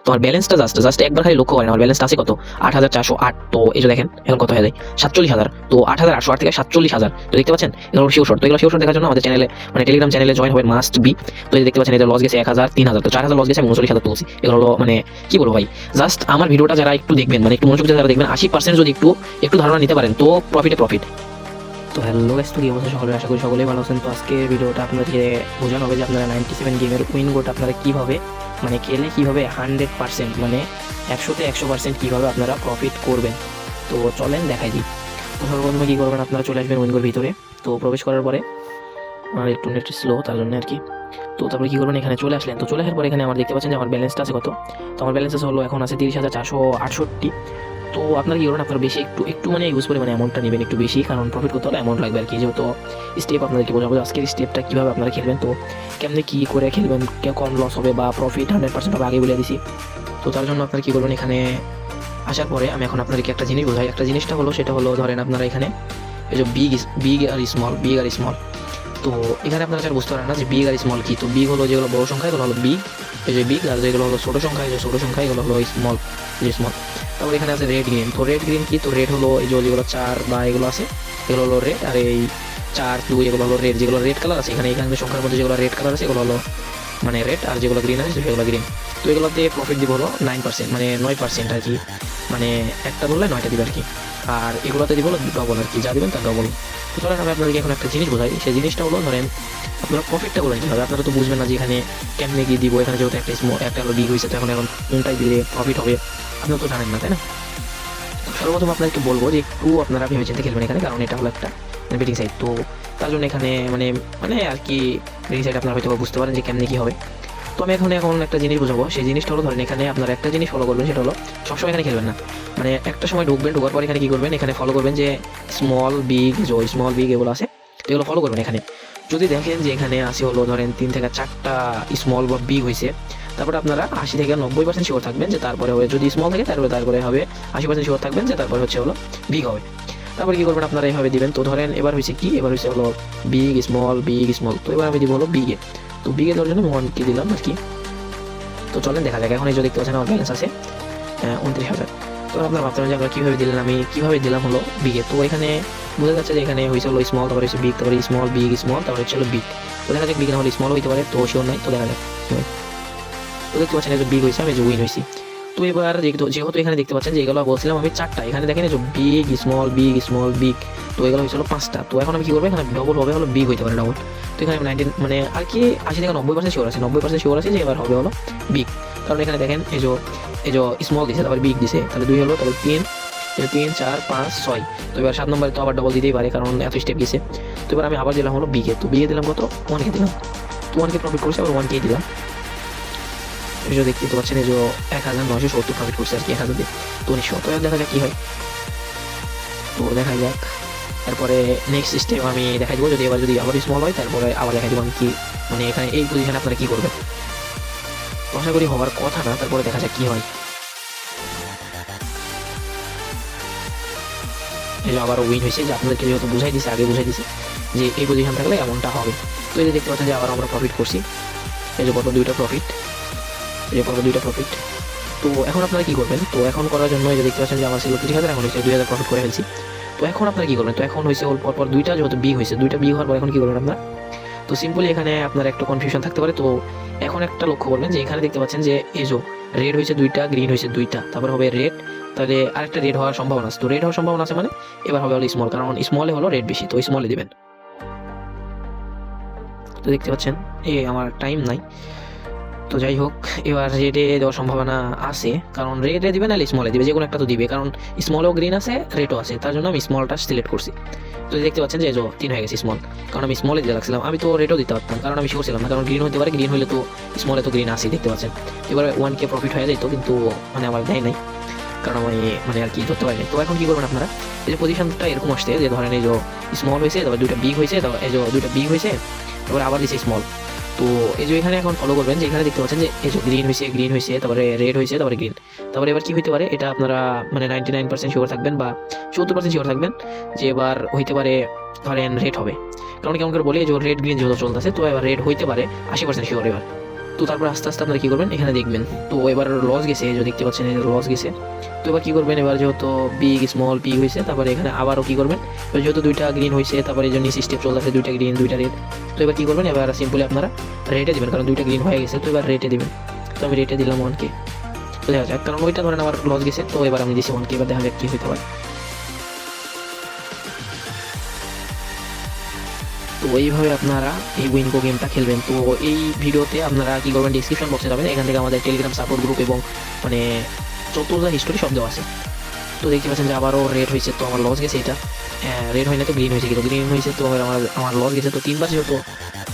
তো আমার ব্যালেন্সটা জাস্ট জাস্ট একবার খালি লক্ষ্য করেন আমার ব্যালেন্সটা আছে কত 8,408। তো এই যে দেখেন এখন কত হয়ে যায় 47,000। তো 8,808 থেকে 47,000, তো দেখতে পাচ্ছেন এগুলো শিওর শর্ট। তো এগুলো শিওর শর্ট দেখার জন্য আমাদের চ্যানেলে মানে টেলিগ্রাম চ্যানেলে জয়েন হবেন মাস্ট বি। তো এই যে দেখতে পাচ্ছেন এদের লস গেছে 1,000, 3,000, তো 4,000 লস গেছে, আমি 39,000 তুলছি। এগুলো হলো মানে কি বলবো ভাই, জাস্ট আমার ভিডিওটা যারা একটু দেখবেন মানে একটু মনোযোগ দিয়ে যারা দেখবেন 80% যদি একটু একটু ধারণা নিতে পারেন তো প্রফিট। তো হ্যালো গাইস, তো কি অবস্থা সকলে, আশা করি সকলেই ভালো আছেন। তো আজকে ভিডিওটা আপনাদেরকে বোঝানো হবে যে আপনারা 97 গেমের উইন গোটা আপনারা কীভাবে মানে খেলে কীভাবে 100% মানে 100তে 100% কীভাবে আপনারা প্রফিট করবেন। তো চলেন দেখাই দিই। তো সর্বপ্রথমে কী করবেন, আপনারা চলে আসবেন উইনগোর ভিতরে। তো প্রবেশ করার পরে আমার একটু নেট স্লো তার জন্য আর কি। তো তারপরে কী করবেন, এখানে চলে আসলেন। তো চলে আসার পরে এখানে আমার দেখতে পাচ্ছেন যে আমার ব্যালেন্সটা আছে কত। তো আমার ব্যালেন্স আছে হলো এখন আছে 30,468। তো আপনার কি করবেন, আপনার বেশি একটু একটু মানে ইউজ করে মানে অ্যামাউন্টটা নেবেন একটু বেশি, কারণ প্রফিট করতে হলে অ্যামাউন্ট লাগবে আর কি। যেহেতু স্টেপ আপনাদেরকে বোঝাবো আজকের স্টেপটা কীভাবে আপনারা খেলবেন, তো কেমনি কী করে খেলবেন, কম লস হবে বা প্রফিট 100% হবে আগে বলে দিছি। তো তার জন্য আপনারা কী করবেন, এখানে আসার পরে আমি এখন আপনাদেরকে একটা জিনিস বোঝাই। একটা জিনিসটা হলো সেটা হলো ধরেন আপনারা এখানে এই যে বিগ আর স্মল। তো এখানে আপনারা স্যার বুঝতে পারেন না যে বিগ আর স্মল কি। তো বিগ হলো যেগুলো বড় সংখ্যা এগুলো হলো বিগ, এই যে বিগ, আর যেগুলো হলো ছোটো সংখ্যা এই যে ছোটো সংখ্যা এগুলো হলো স্মল, যে স্মল। তারপর এখানে আছে রেড গ্রিন। তো রেড গ্রিন কি, তো রেড হলো এই যেগুলো 4 বা এগুলো আছে এগুলো হলো রেড, আর এই 4, 2 এগুলো হলো রেড, যেগুলো রেড কালার আছে এখানে এখানে সংখ্যার মধ্যে যেগুলো রেড কালার আছে এগুলো হলো মানে রেড, আর যেগুলো গ্রিন আছে সেগুলো গ্রিন। তো এগুলোতে প্রফিট দিব হলো 9% মানে 9% আর কি, মানে একটা ধরলে 9টা দিবে আর কি। আর এগুলোতে দিব হলো ডবল আর কি, যা দিবেন তার ডবল। তো ধরেন আমি আপনাদেরকে এখন একটা জিনিস বোঝাই, সেই জিনিসটা হলো ধরেন আপনারা প্রফিটটা করবেন কীভাবে। আপনারা তো বুঝবেন না যে এখানে কেমনে গিয়ে দিব, এখানে যেহেতু একটা হলো বিগ হয়েছে, তো এখন কোনটাই দিলে প্রফিট হবে আপনারা তো জানেন না, তাই না। সর্বপ্রথম আপনাদেরকে বলবো যে একটু আপনারা ভেবেচিন্তে খেলবেন এখানে, কারণ এটা হলো একটা বেটিং সাইট। তো তার জন্য এখানে মানে মানে আর কি বেটিং সাইট আপনারা হয়তো বুঝতে পারেন যে কেমনে কী হবে। তো আমি এখন একটা জিনিস বোঝাবো, সেই জিনিসটা হলো ধরেন এখানে আপনারা একটা জিনিস ফলো করবেন, সেটা হলো সবসময় এখানে খেলবেন না, মানে একটা সময় ঢোকার পর এখানে কী করবেন, এখানে ফলো করবেন যে স্মল বিগ এগুলো আছে তো এগুলো ফলো করবেন। এখানে যদি দেখেন যে এখানে আসে হলো ধরেন 3 থেকে 4টা স্মল বা বিগ হয়েছে, তারপরে আপনারা 80 থেকে 90% শিওর থাকবেন যে তারপরে হবে, যদি স্মল থাকে তারপরে হবে 80% শিওর থাকবেন যে তারপরে হচ্ছে হলো বিগ হবে। তারপরে কী করবেন, আপনারা এইভাবে দিবেন। তো ধরেন এবার হয়েছে কি, এবার হয়েছে হলো বিগ স্মল, তো এবার আমি দিব হলো বিগে। তো বিগে দেওয়ার জন্য 1 দিলাম আর কি। তো চলেন দেখা যাক। এখন এই যে দেখতে পাচ্ছেন আমার ব্যালেন্স আছে 29,000। তো আপনারা ভাবতে পারেন যে আমরা কীভাবে দিলেন, আমি কীভাবে দিলাম হলো বিগে। তো এখানে বোঝা যাচ্ছে যে এখানে হয়েছে হলো স্মল, তারপরে হচ্ছে বিগ, তারপরে স্মল বিগ স্মল, তারপরে হচ্ছে হলো বিগ। তো দেখা যাক বিগ না হলে স্মল হইতে পারে, তো শিওর নাই, তো দেখা যাক। তো দেখতে পাচ্ছেন এই যে বিগ হয়েছে, আমি যে উইন হয়েছি। তো এবার যেহেতু এখানে দেখতে পাচ্ছেন যে এগুলো বলছিলাম আমি 4টা, এখানে দেখেন যে বিগ স্মল বিগ, তো এগুলো হয়েছিল 5টা। তো এখন আমি কী করবো, এখানে ডবল হবে হলো বিগ হইতে পারে ডবল। তো এখানে 19 মানে আর কি 80 থেকে 90% শিওর আছে, 90% শিওর আছে যে এবার হবে হলো বিগ। কারণ এখানে দেখেন এই যে স্মল দিছে, তারপর বিগ দিছে, তাহলে 2 হলো, তারপর 3, 4, 5, 6। তো এবার 7 নম্বরে তো আবার ডবল দিতেই পারে, কারণ এত স্টেপ গেছে। তো এবার আমি আবার দিলাম হলো বিগে। তো বিগে দিলাম কত, 1K দিলাম। তো 1K প্রফিট করছে, আবার 1K দিলাম। এই যে দেখতে পাচ্ছেন এই যে 1,970 প্রফিট করছে আর কি, 1,000 দিয়ে। তো 1900। তো দেখা যাক কী হয়, তো দেখা যাক। তারপরে নেক্সট স্টেপ আমি দেখাই দেবো, যদি আবার স্মল হয় তারপরে আবার দেখাই দেবো আমি কি মানে এখানে এই পজিশনে আপনারা কী করবেন। তো আশা করি হওয়ার কথা না, তারপরে দেখা যাক কী হয়। এই যে আবার উইন হয়েছে, যে আপনাদেরকে যেহেতু বুঝাই দিছে আগে বুঝাই দিছে যে এই পজিশন থাকলে এমনটা হবে। তো এই যে দেখতে পাচ্ছেন যে আবার আমরা প্রফিট করছি, এই যে পর 2টা প্রফিট, এই যে পর 2টা প্রফিট। তো এখন আপনারা কী করবেন, তো এখন করার জন্য এই যে দেখতে পাচ্ছেন যে আমার ছিল 30,000, এখন হচ্ছে 2,000 প্রফিট করে ফেলছি। তো এখন আপনারা কী করবেন, তো এখন হয়েছে পর 2টা যেহেতু বিগ হয়েছে, 2টা বিগ হওয়ার পর এখন কী করবেন আপনারা। তো সিম্পলি এখানে আপনার একটা কনফিউশন থাকতে পারে। তো এখন একটা লক্ষ্য করবেন যে এখানে দেখতে পাচ্ছেন যে এই যে রেড হয়েছে 2টা, গ্রিন হয়েছে 2টা, তারপর হবে রেড, তাহলে আরেকটা রেড হওয়ার সম্ভাবনা আছে। তো রেড হওয়ার সম্ভাবনা আছে মানে এবার হবে হলো স্মল, কারণ স্মলে হলো রেড বেশি, তো স্মলে দিবেন। তো দেখতে পাচ্ছেন আমার টাইম নাই। তো যাই হোক, এবার রেডে দেওয়ার সম্ভাবনা আছে, কারণ রেডে দিবে না স্মলে দিবে, যে কোনো একটা তো দিবে, কারণ স্মলেও গ্রিন আছে রেডও আছে, তার জন্য আমি স্মলটা সিলেক্ট করছি। তো দেখতে পাচ্ছেন যে 3 হয়ে গেছে স্মল, কারণ আমি স্মলে দিয়ে রাখছিলাম। আমি তো রেডও দিতে পারতাম, কারণ আমি শিওর ছিলাম না, কারণ গ্রিন হতে পারে, গ্রিন হলে তো স্মলে তো গ্রিন আসি দেখতে পাচ্ছেন। এবার 1K প্রফিট হয়ে যায়, তো কিন্তু মানে আমার দেয় নাই, কারণ আমি মানে আর কি ধরতে পারিনি। তো এখন কী করবেন আপনারা, এই যে পজিশনটা এরকম আসছে যে ধরেন এই যে স্মল হয়েছে, তারপর 2টা বিগ হয়েছে, তারপর এই যে 2টা বিগ হয়েছে, তারপরে আবার দিচ্ছে স্মল। তো এই যে এখানে এখন ফলো করবেন যে এখানে দেখতে পাচ্ছেন যে এই যে গ্রিন হয়েছে, তারপরে রেড হয়েছে, তারপরে গ্রিন। তারপরে এবার কি হইতে পারে, এটা আপনারা মানে 99% শিওর থাকবেন বা 70% শিওর থাকবেন যে এবার হইতে পারে ধরেন রেড হবে। কারণ কেমন করে বলি, যে রেড গ্রিন যেহেতু চলতেছে, তো এবার রেড হইতে পারে 80% শিওর এবার। তো তারপর আস্তে আস্তে আপনারা কী করবেন এখানে দেখবেন। তো এবার লস গেছে, এই যে দেখতে পাচ্ছেন লস গেছে। তো এবার কী করবেন, এবার যেহেতু বিগ স্মল পি হয়েছে, তারপরে এখানে আবারও কী করবেন, এবার যেহেতু দুইটা গ্রিন হয়েছে, তারপরে এই জন্য সিস্টেম চলতেছে দুইটা গ্রিন দুইটা রেড। তো এবার কী করবেন, এবার সিম্পলি আপনারা রেটে দেবেন, কারণ দুইটা গ্রিন হয়ে গেছে। তো এবার রেটে দেবেন। তো আমি রেটে দিলাম 1K। তো দেখা যাক, কারণ ওইটা ধরেন আমার লস গেছে, তো এবার আমি দিচ্ছি 1K। এবার দেখা যাক কী হতে পারে। তো এইভাবে আপনারা এই উইনগো গেমটা খেলবেন। তো এই ভিডিওতে আপনারা কী করবেন, ডিসক্রিপশন বক্সে যাবেন, এখান থেকে আমাদের টেলিগ্রাম সাপোর্ট গ্রুপ এবং মানে যত যা হিস্টোরি সব দেওয়া আছে। তো দেখতে পাচ্ছেন যে আবারও রেড হয়েছে, তো আমার লস গেছে। এটা রেড হয় না, তো গ্রিন হয়েছে, কিন্তু গ্রিন হয়েছে, তো আমার লস গেছে। তো 3বার যেহেতু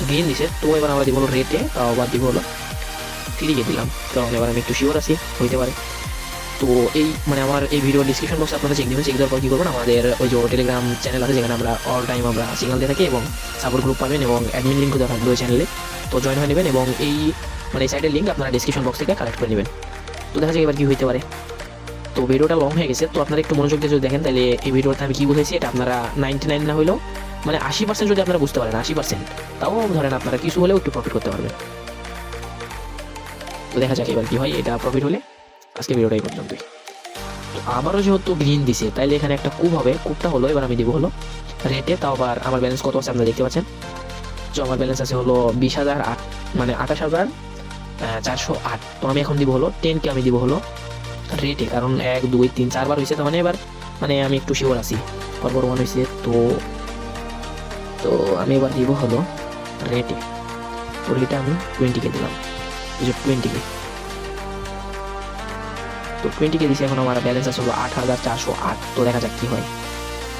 গ্রিন দিছে, তো এবার আমরা দিব হলো রেটে, তাও আবার দিব হলো 3K দিলাম, কারণ এবার আমি একটু শিওর আছি হইতে পারে। তো এই মানে আমার এই ভিডিও ডিসক্রিপশন বক্সে আপনারা চেক দেবেন, চেক দেওয়ার পর কী করবেন, আমাদের ওই যে টেলিগ্রাম চ্যানেল আছে যেখানে আমরা অল টাইম আমরা সিগনাল দিয়ে থাকি, এবং সাপোর্ট গ্রুপ পাবেন এবং অ্যাডমিন লিঙ্কও দেওয়া থাকবে ওই চ্যানেলে। তো জয়েন হয়ে নেবেন এবং এই মানে এই সাইটের লিঙ্ক আপনারা ডিসক্রিপশন বক্স থেকে কালেক্ট করে নেবেন। তো দেখা যাক এবার কী হইতে পারে। তো ভিডিওটা লং হয়ে গেছে, তো আপনারা একটু মনোযোগ দিয়ে যদি দেখেন, তাহলে এই ভিডিওতে আমি কী বুঝেছি এটা আপনারা 99 না হলেও মানে 80% যদি আপনারা বুঝতে পারেন, 80%, তাও ধরেন আপনারা কিছু হলেও একটু প্রফিট করতে পারবেন। তো দেখা যাক এবার কী হয়, এটা প্রফিট হলে আজকে ভিডিওটা এই পর্যন্তই। তো আবারও যেহেতু গ্রিন দিছে, তাইলে এখানে একটা কূপ হবে। কূপটা হলো এবার আমি দিব হলো রেটে, তাও আবার আমার ব্যালেন্স কত আছে আপনারা দেখতে পাচ্ছেন। তো আমার ব্যালেন্স আছে হলো 20,008 মানে 28,408। তো আমি এখন দিব হলো 10K, আমি দিব হলো রেটে, কারণ 1 2 3 4 বার হয়েছে, তো মানে এবার মানে আমি একটু শিওর আছি পরপর 1 হয়েছে। তো তো আমি এবার দিব হলো রেটে। তো রেটে আমি 20K দিলাম, এই যে 20K। তো 20K দিছি, এখন আমার ব্যালেন্স আছে হলো 8,408। তো দেখা যাক কী হয়,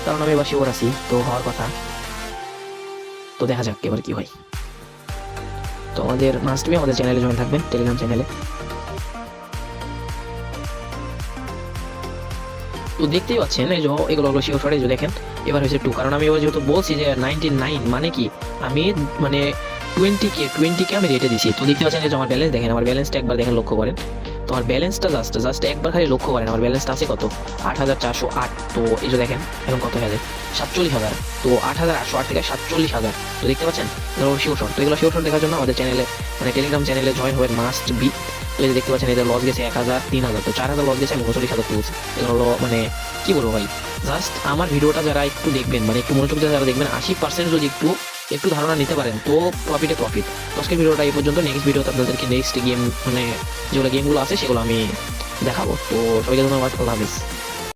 কারণ আমি এবার শিওর আছি, তো হওয়ার কথা। তো দেখা যাক এবার কী হয়। তো আমাদের মাস্ট বি আমাদের চ্যানেলে জয়েন থাকবেন, টেলিগ্রাম চ্যানেলে। তো দেখতেই পাচ্ছেন এই যে এগুলো শিওর শর্টে যে দেখেন এবার হয়েছে 2, কারণ আমি এবার যেহেতু বলছি যে 99 মানে কি আমি মানে 20K আমি রেটে দিছি। তো দেখতে পাচ্ছেন যে আমার ব্যালেন্স দেখেন, আমার ব্যালেন্সটা একবার দেখেন লক্ষ্য করেন। তো আমার ব্যালেন্সটা জাস্ট একবার খালি লক্ষ্য করেন, আমার ব্যালেন্সটা আছে কত 8,408। তো এই যে দেখেন এখন কত হয়ে যায় 47,000। তো 8,808 থেকে 47,000। তো দেখতে পাচ্ছেন এগুলো শিওর শর্ট। তো এগুলো শিওর শর্ট দেখার জন্য আমাদের চ্যানেলে মানে টেলিগ্রাম চ্যানেলে জয়েন হবেন মাস্ট বি। তো এই যে দেখতে পাচ্ছেন এদের লস গেছে 1,000 3,000, তো 4,000 লস গেছে, 39,000 তুলছে। এগুলো মানে কি বলবো ভাই, জাস্ট আমার ভিডিওটা যারা একটু দেখবেন মানে একটু মনোযোগ দিয়ে যারা দেখবেন, 80% যদি একটু ধারণা নিতে পারেন, তো প্রফিট। তো আজকের ভিডিওটা এই পর্যন্ত। নেক্সট ভিডিওতে আপনাদেরকে নেক্সট গেম মানে যেগুলো গেমগুলো আছে সেগুলো আমি দেখাবো। তো সবাইকে ধন্যবাদ, আল্লাহ হাফিজ।